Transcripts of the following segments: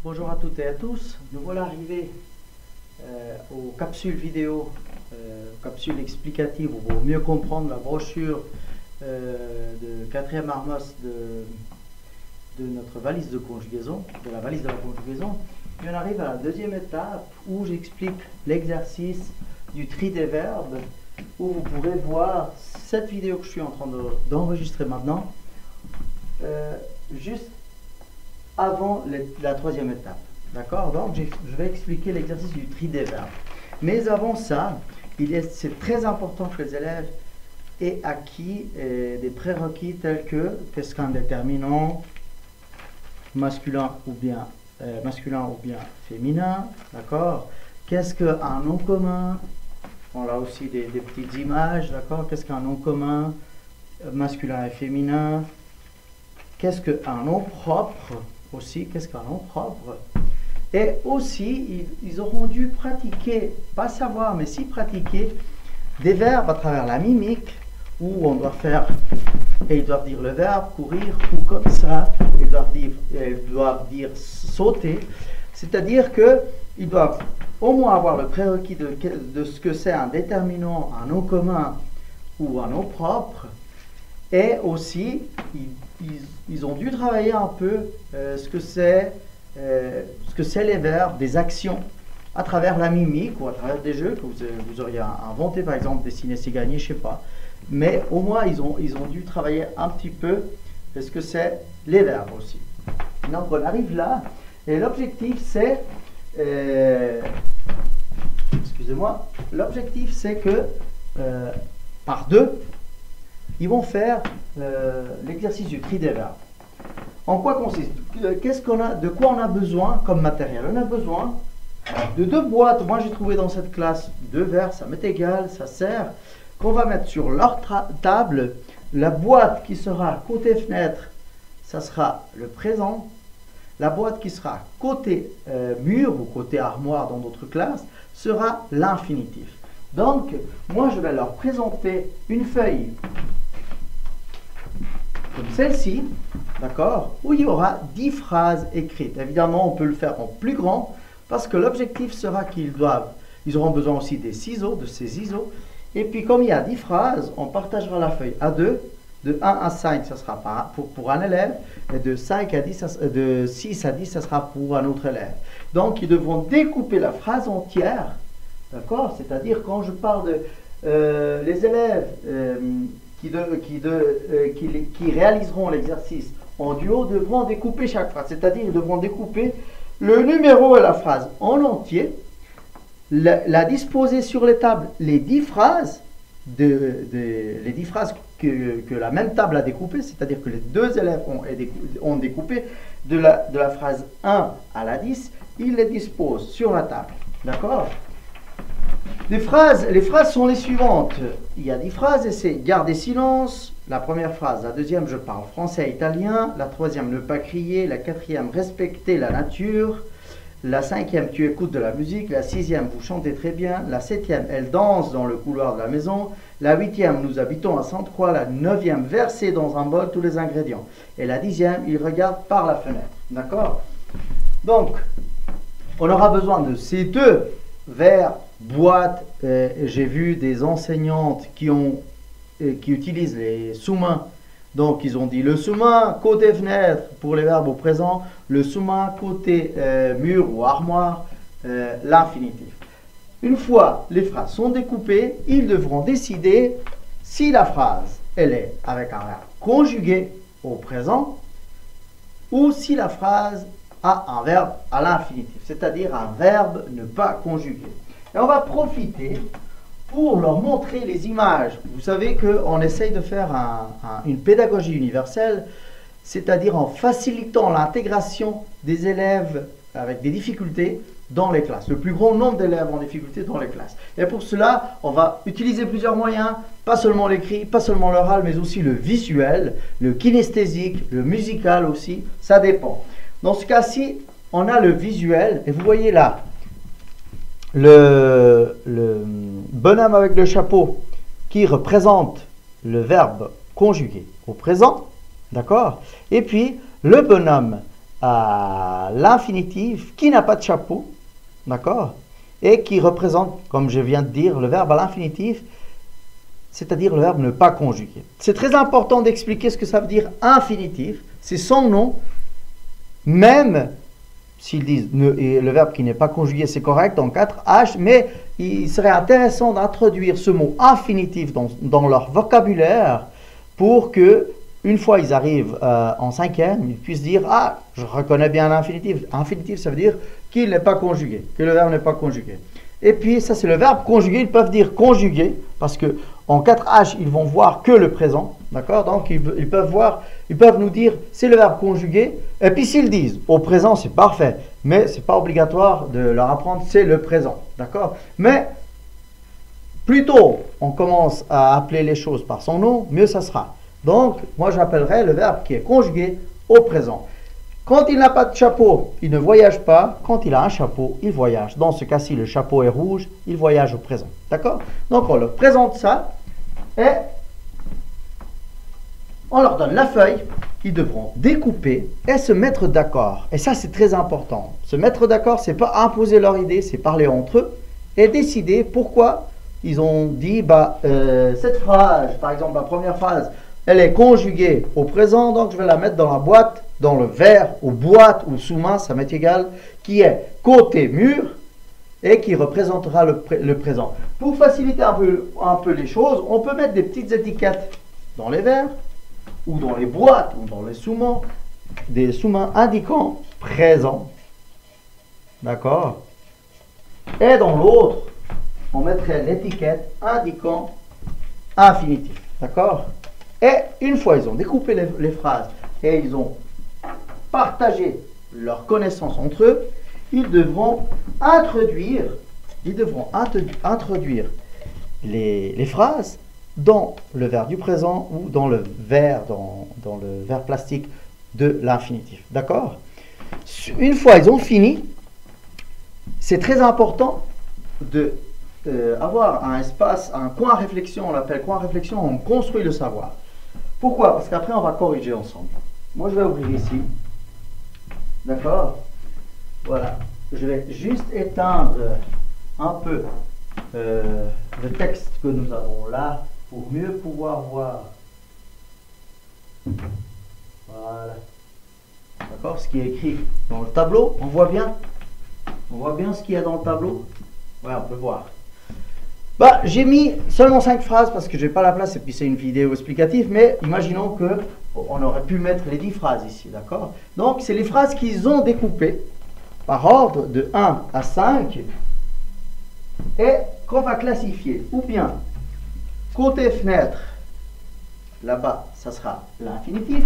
Bonjour à toutes et à tous, nous voilà arrivés aux capsules vidéo, capsules explicatives pour mieux comprendre la brochure de 4e Armos de notre valise de conjugaison, de la valise de la conjugaison. Et on arrive à la deuxième étape où j'explique l'exercice du tri des verbes, où vous pourrez voir cette vidéo que je suis en train d'enregistrer maintenant, juste avant la troisième étape. D'accord? Donc, je vais expliquer l'exercice du tri des verbes. Mais avant ça, c'est très important que les élèves aient acquis des prérequis tels que qu'est-ce qu'un déterminant masculin ou bien féminin, d'accord? Qu'est-ce qu'un nom commun? On a aussi des petites images, d'accord? Qu'est-ce qu'un nom commun masculin et féminin? Qu'est-ce qu'un nom propre aussi? Qu'est-ce qu'un nom propre? Et aussi, ils auront dû pratiquer, pas savoir, mais si pratiquer des verbes à travers la mimique, où on doit faire, et ils doivent dire le verbe courir, ou comme ça, ils doivent dire sauter. C'est-à-dire qu'ils doivent au moins avoir le prérequis de ce que c'est un déterminant, un nom commun ou un nom propre. Et aussi, ils ont dû travailler un peu ce que c'est les verbes, des actions, à travers la mimique ou à travers des jeux que vous auriez inventé, par exemple dessiner c'est gagner, je sais pas. Mais au moins, ils ont dû travailler un petit peu ce que c'est les verbes aussi. Donc, on arrive là, et l'objectif c'est, excusez-moi, l'objectif c'est que par deux, ils vont faire l'exercice du tri des verbes. En quoi consiste? De quoi on a besoin comme matériel? On a besoin de deux boîtes. Moi, j'ai trouvé dans cette classe deux verres, ça m'est égal, ça sert. Qu'on va mettre sur leur table. La boîte qui sera côté fenêtre, ça sera le présent. La boîte qui sera côté mur ou côté armoire dans d'autres classes sera l'infinitif. Donc, moi, je vais leur présenter une feuille comme celle-ci, d'accord, où il y aura 10 phrases écrites. Évidemment, on peut le faire en plus grand, parce que l'objectif sera ils auront besoin aussi des ciseaux, de ces ciseaux. Et puis, comme il y a 10 phrases, on partagera la feuille à deux. De 1 à 5, ça sera pour un élève, et de 6 à 10, ça sera pour un autre élève. Donc, ils devront découper la phrase entière, d'accord? C'est-à-dire, quand je parle de les élèves qui réaliseront l'exercice en duo devront découper chaque phrase, c'est-à-dire ils devront découper le numéro et la phrase en entier, la disposer sur les tables, les 10 phrases, les 10 phrases que la même table a découpées, c'est-à-dire que les deux élèves ont découpé de la phrase 1 à la 10, ils les disposent sur la table, d'accord? Les phrases sont les suivantes. Il y a 10 phrases et c'est garder silence. La première phrase, la deuxième, je parle français et italien. La troisième, ne pas crier. La quatrième, respecter la nature. La cinquième, tu écoutes de la musique. La sixième, vous chantez très bien. La septième, elle danse dans le couloir de la maison. La huitième, nous habitons à Sainte-Croix. La neuvième, verser dans un bol tous les ingrédients. Et la dixième, il regarde par la fenêtre. D'accord? Donc, on aura besoin de ces deux vers boîte. J'ai vu des enseignantes qui utilisent les sous-mains. Donc, ils ont dit le sous-main côté fenêtre pour les verbes au présent, le sous-main côté mur ou armoire, l'infinitif. Une fois les phrases sont découpées, ils devront décider si la phrase, elle est avec un verbe conjugué au présent ou si la phrase a un verbe à l'infinitif, c'est-à-dire un verbe ne pas conjugué. Et on va profiter pour leur montrer les images. Vous savez qu'on essaye de faire une pédagogie universelle, c'est-à-dire en facilitant l'intégration des élèves avec des difficultés dans les classes, le plus grand nombre d'élèves en difficulté dans les classes. Et pour cela, on va utiliser plusieurs moyens, pas seulement l'écrit, pas seulement l'oral, mais aussi le visuel, le kinesthésique, le musical aussi, ça dépend. Dans ce cas-ci, on a le visuel, et vous voyez là, le bonhomme avec le chapeau qui représente le verbe conjugué au présent, d'accord? Et puis le bonhomme à l'infinitif qui n'a pas de chapeau, d'accord, et qui représente, comme je viens de dire, le verbe à l'infinitif, c'est-à-dire le verbe ne pas conjugué. C'est très important d'expliquer ce que ça veut dire infinitif. C'est son nom, même s'ils disent le verbe qui n'est pas conjugué, c'est correct en 4H, mais il serait intéressant d'introduire ce mot infinitif dans leur vocabulaire pour que, une fois ils arrivent en 5e, ils puissent dire « Ah, je reconnais bien l'infinitif. » Infinitif, ça veut dire qu'il n'est pas conjugué, que le verbe n'est pas conjugué. Et puis, ça c'est le verbe conjugué. Ils peuvent dire conjugué, parce que en 4H, ils vont voir que le présent. D'accord? Donc, ils peuvent nous dire c'est le verbe conjugué. Et puis, s'ils disent au présent, c'est parfait. Mais ce n'est pas obligatoire de leur apprendre, c'est le présent. D'accord? Mais, plus tôt on commence à appeler les choses par son nom, mieux ça sera. Donc, moi, j'appellerai le verbe qui est conjugué au présent. Quand il n'a pas de chapeau, il ne voyage pas. Quand il a un chapeau, il voyage. Dans ce cas-ci, le chapeau est rouge, il voyage au présent. D'accord? Donc, on leur présente ça et on leur donne la feuille qu'ils devront découper et se mettre d'accord. Et ça, c'est très important. Se mettre d'accord, ce n'est pas imposer leur idée, c'est parler entre eux et décider pourquoi ils ont dit cette phrase, par exemple, la première phrase, elle est conjuguée au présent, donc je vais la mettre dans la boîte, dans le verre, ou boîte, ou sous-main, ça m'est égal, qui est côté mur et qui représentera le présent. Pour faciliter un peu les choses, on peut mettre des petites étiquettes dans les verres, ou dans les boîtes, ou dans les sous-mains, des sous-mains indiquant présent. D'accord? Et dans l'autre, on mettrait l'étiquette indiquant infinitif. D'accord? Et une fois ils ont découpé les phrases et ils ont partagé leurs connaissances entre eux, ils devront introduire les phrases dans le verbe du présent ou dans le verbe plastique de l'infinitif. D'accord? Une fois ils ont fini, c'est très important de avoir un espace, un coin réflexion, on l'appelle coin réflexion, on construit le savoir. Pourquoi? Parce qu'après on va corriger ensemble. Moi je vais ouvrir ici. D'accord? Voilà. Je vais juste éteindre un peu le texte que nous avons là pour mieux pouvoir voir. Voilà. D'accord? Ce qui est écrit dans le tableau, on voit bien? On voit bien ce qu'il y a dans le tableau? Ouais, on peut voir. J'ai mis seulement 5 phrases parce que je n'ai pas la place et puis c'est une vidéo explicative, mais imaginons qu'on aurait pu mettre les 10 phrases ici, d'accord? Donc, c'est les phrases qu'ils ont découpées par ordre de 1 à 5 et qu'on va classifier. Ou bien, côté fenêtre, là-bas, ça sera l'infinitif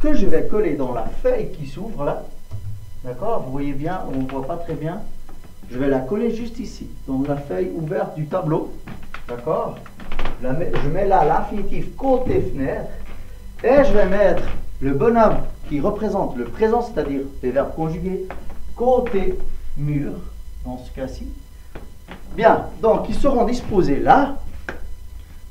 que je vais coller dans la feuille qui s'ouvre là. D'accord? Vous voyez bien, on ne voit pas très bien. Je vais la coller juste ici, dans la feuille ouverte du tableau. D'accord? Je mets là l'infinitif côté fenêtre. Et je vais mettre le bonhomme qui représente le présent, c'est-à-dire les verbes conjugués, côté mur, dans ce cas-ci. Bien, donc ils seront disposés là.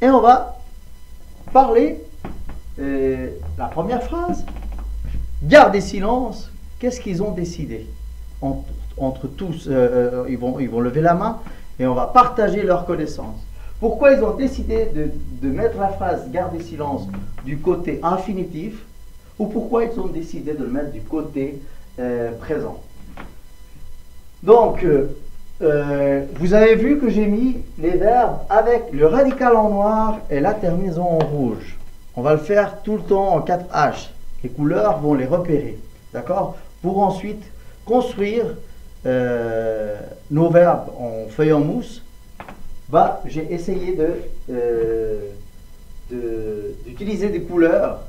Et on va parler la première phrase. Gardez silence. Qu'est-ce qu'ils ont décidé? Entre tous, ils vont lever la main et on va partager leurs connaissances. Pourquoi ils ont décidé de mettre la phrase « garder silence » du côté infinitif ou pourquoi ils ont décidé de le mettre du côté présent? Donc, vous avez vu que j'ai mis les verbes avec le radical en noir et la terminaison en rouge. On va le faire tout le temps en 4H. Les couleurs vont les repérer. D'accord? Pour ensuite construire nos verbes en feuille en mousse. J'ai essayé d'utiliser des couleurs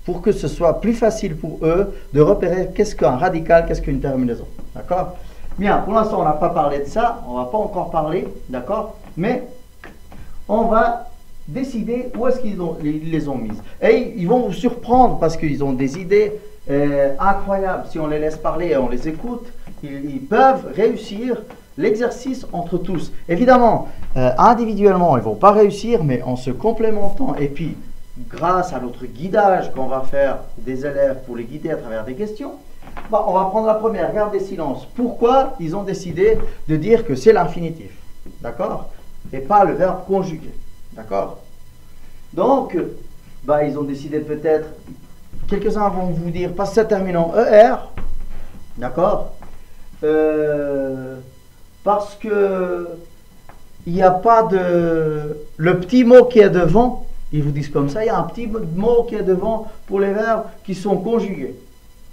pour que ce soit plus facile pour eux de repérer qu'est-ce qu'un radical, qu'est-ce qu'une terminaison. D'accord? Bien, pour l'instant, on n'a pas parlé de ça, on ne va pas encore parler, d'accord? Mais on va décider où est-ce qu'ils les ont mises. Et ils vont vous surprendre parce qu'ils ont des idées incroyables. Si on les laisse parler et on les écoute, ils peuvent réussir l'exercice entre tous. Évidemment, individuellement, ils ne vont pas réussir, mais en se complémentant et puis grâce à notre guidage qu'on va faire des élèves pour les guider à travers des questions, bah, on va prendre la première, garde des silences. Pourquoi ils ont décidé de dire que c'est l'infinitif, d'accord? Et pas le verbe conjugué, d'accord? Donc, bah, ils ont décidé peut-être, quelques-uns vont vous dire, parce que ça termine en ER, d'accord? Parce que il n'y a pas de... Le petit mot qui est devant, ils vous disent comme ça, il y a un petit mot qui est devant pour les verbes qui sont conjugués.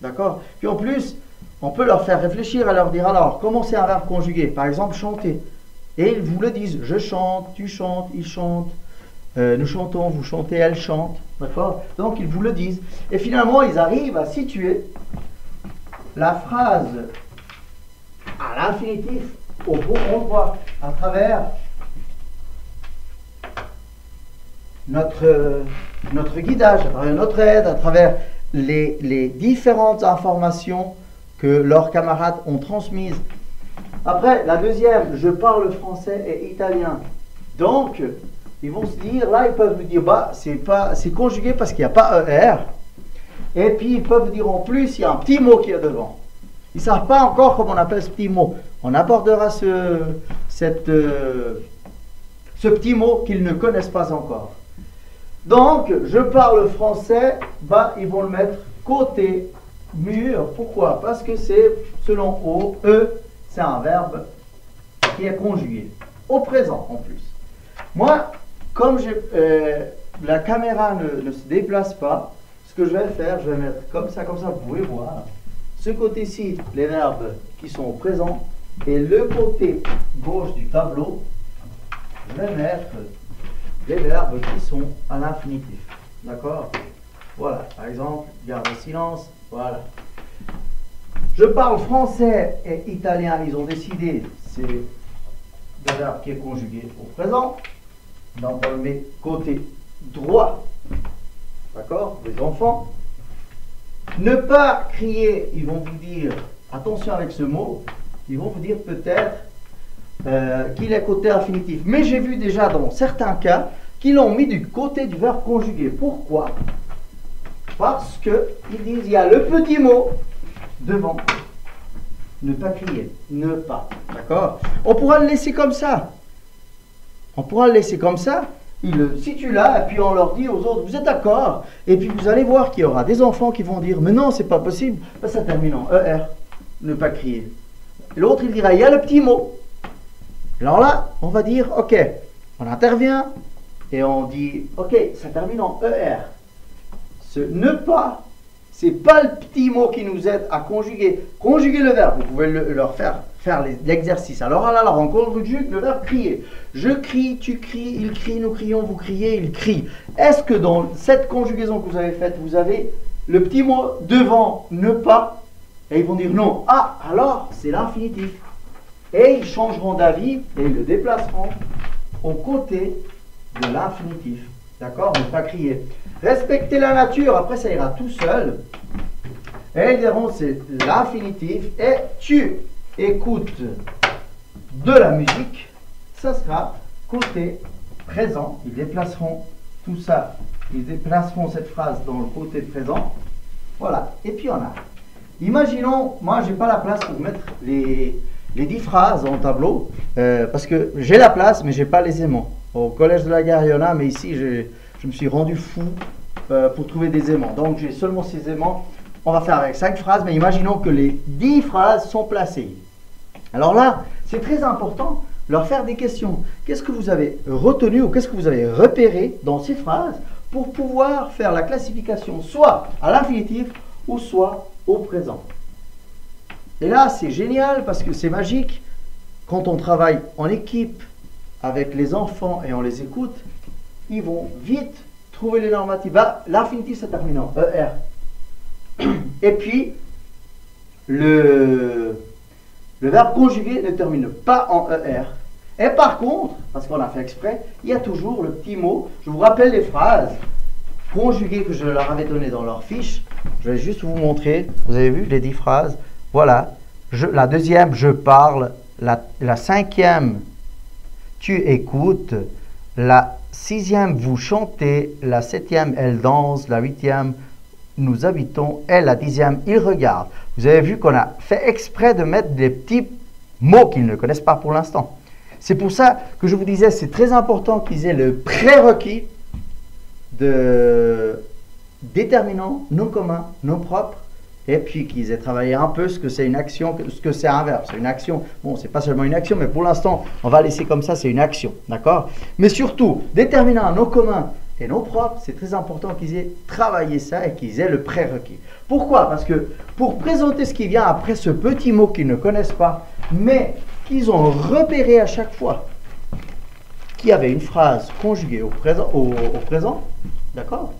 D'accord? Puis en plus, on peut leur faire réfléchir à leur dire, alors, comment c'est un verbe conjugué? Par exemple, chanter. Et ils vous le disent, je chante, tu chantes, il chante, nous chantons, vous chantez, elle chante. D'accord? Donc, ils vous le disent. Et finalement, ils arrivent à situer la phrase à l'infinitif au bon endroit à travers notre guidage, à travers notre aide, à travers les différentes informations que leurs camarades ont transmises. Après, la deuxième, je parle français et italien. Donc, ils vont se dire, là, ils peuvent me dire, bah, c'est conjugué parce qu'il n'y a pas ER. Et puis, ils peuvent dire en plus, il y a un petit mot qui est devant. Ils ne savent pas encore comment on appelle ce petit mot. On abordera ce petit mot qu'ils ne connaissent pas encore. Donc, je parle français, bah, ils vont le mettre côté mur. Pourquoi? Parce que c'est, selon E, c'est un verbe qui est conjugué. Au présent, en plus. Moi, comme la caméra ne se déplace pas, ce que je vais faire, je vais mettre comme ça, vous pouvez voir. Ce côté-ci, les verbes qui sont au présent, et le côté gauche du tableau, je vais mettre des verbes qui sont à l'infinitif. D'accord? Voilà, par exemple, garde le silence, voilà. Je parle français et italien, ils ont décidé, c'est le verbe qui est conjugué au présent. Donc on le met côté droit. D'accord? Les enfants. Ne pas crier, ils vont vous dire, attention avec ce mot, ils vont vous dire peut-être qu'il est côté infinitif. Mais j'ai vu déjà dans certains cas qu'ils l'ont mis du côté du verbe conjugué. Pourquoi? Parce qu'ils disent, il y a le petit mot devant. Ne pas crier, ne pas. D'accord? On pourra le laisser comme ça. On pourra le laisser comme ça. Ils le situent là, et puis on leur dit aux autres, vous êtes d'accord? Et puis vous allez voir qu'il y aura des enfants qui vont dire, mais non, c'est pas possible. Ben, ça termine en ER. Ne pas crier. L'autre, il dira, il y a le petit mot. Alors là, on va dire, ok, on intervient, et on dit, ok, ça termine en ER. Ce ne pas, c'est pas le petit mot qui nous aide à conjuguer. Conjuguer le verbe, vous pouvez leur faire l'exercice. Alors là, on conjugue le verbe crier. Je crie, tu cries, il crie, nous crions, vous criez, il crie. Est-ce que dans cette conjugaison que vous avez faite, vous avez le petit mot devant ne pas? Et ils vont dire non. Ah, alors c'est l'infinitif. Et ils changeront d'avis et ils le déplaceront au côté de l'infinitif. D'accord? Ne pas crier. Respecter la nature, après ça ira tout seul. Et ils diront c'est l'infinitif. Et tu écoutes de la musique, ça sera côté présent. Ils déplaceront tout ça. Ils déplaceront cette phrase dans le côté présent. Voilà. Et puis on a. Imaginons, moi j'ai pas la place pour mettre les 10 phrases en tableau, parce que j'ai la place, mais j'ai pas les aimants. Au collège de la gare, il y en a, mais ici je me suis rendu fou pour trouver des aimants. Donc j'ai seulement ces aimants. On va faire avec 5 phrases, mais imaginons que les 10 phrases sont placées. Alors là, c'est très important de leur faire des questions. Qu'est-ce que vous avez retenu ou qu'est-ce que vous avez repéré dans ces phrases pour pouvoir faire la classification soit à l'infinitif ou soit au présent. Et là, c'est génial parce que c'est magique. Quand on travaille en équipe avec les enfants et on les écoute, ils vont vite trouver les normatifs. L'infinitif, ça termine en ER. Et puis, le verbe conjugué ne termine pas en ER. Et par contre, parce qu'on a fait exprès, il y a toujours le petit mot. Je vous rappelle les phrases conjuguées que je leur avais données dans leur fiche. Je vais juste vous montrer. Vous avez vu les 10 phrases? Voilà. La deuxième, je parle. La cinquième, tu écoutes. La sixième, vous chantez. La septième, elle danse. La huitième, nous habitons. Et la dixième, il regarde. Vous avez vu qu'on a fait exprès de mettre des petits mots qu'ils ne connaissent pas pour l'instant. C'est pour ça que je vous disais, c'est très important qu'ils aient le prérequis de déterminants, non communs, non propres, et puis qu'ils aient travaillé un peu ce que c'est une action, ce que c'est un verbe. C'est une action. Bon, c'est pas seulement une action, mais pour l'instant, on va laisser comme ça, c'est une action. D'accord? Mais surtout, déterminants, non communs et non propres, c'est très important qu'ils aient travaillé ça et qu'ils aient le prérequis. Pourquoi? Parce que pour présenter ce qui vient après ce petit mot qu'ils ne connaissent pas, mais qu'ils ont repéré à chaque fois qu'il y avait une phrase conjuguée au présent, d'accord?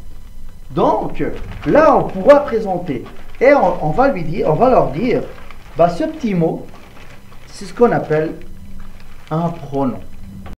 Donc, là, on pourra présenter et on va leur dire, bah, ce petit mot, c'est ce qu'on appelle un pronom.